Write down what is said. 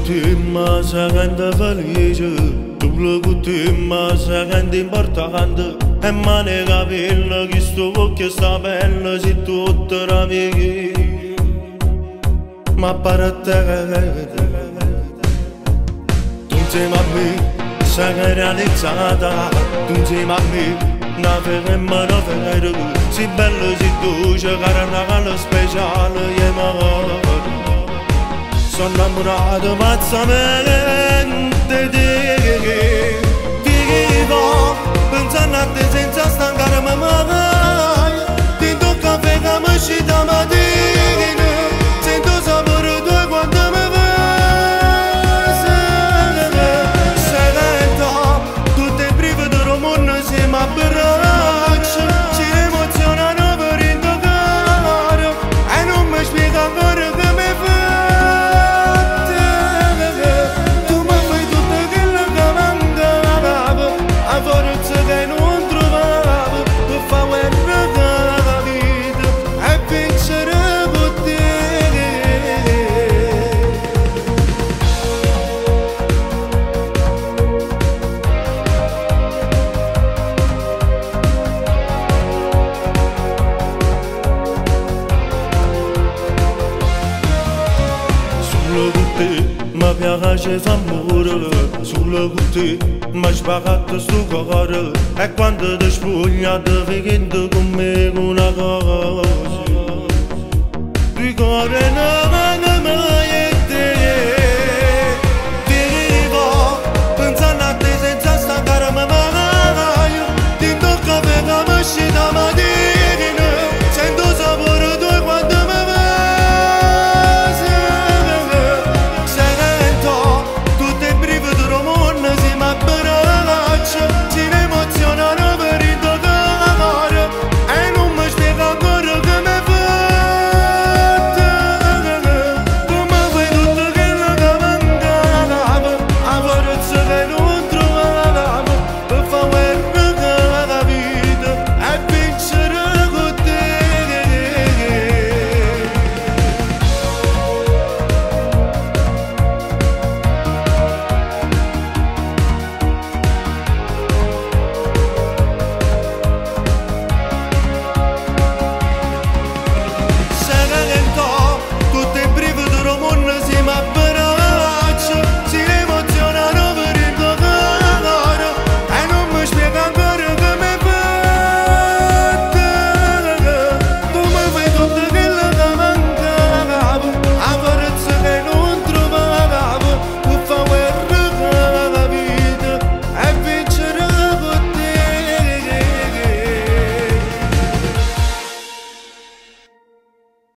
l'ultima sa rende felice, tu l'ultima sa rende importante, e ma ne capilla che sto occhio sta bella si tutta la mia. Ma per te, tu insieme a me, sei realizzata, tu insieme a me. Una vera e una vera, si bella si dolce, cara una gala speciale, e ma sono innamorato mazzamente di te. Vivo pensando a te senza stancarmi mai. Ti tocca che mi uscita mattina, sento sapore tuo quando mi vai. Sei lenta, tutte le prive del mondo si mi abbraccia, ci emozionano per intoccare e non mi spiega ancora che mi fa. Ma piace fa amore, sulla con te mi sparato sto cuore, e quando ti spugna ti fai con me una cosa, di cuore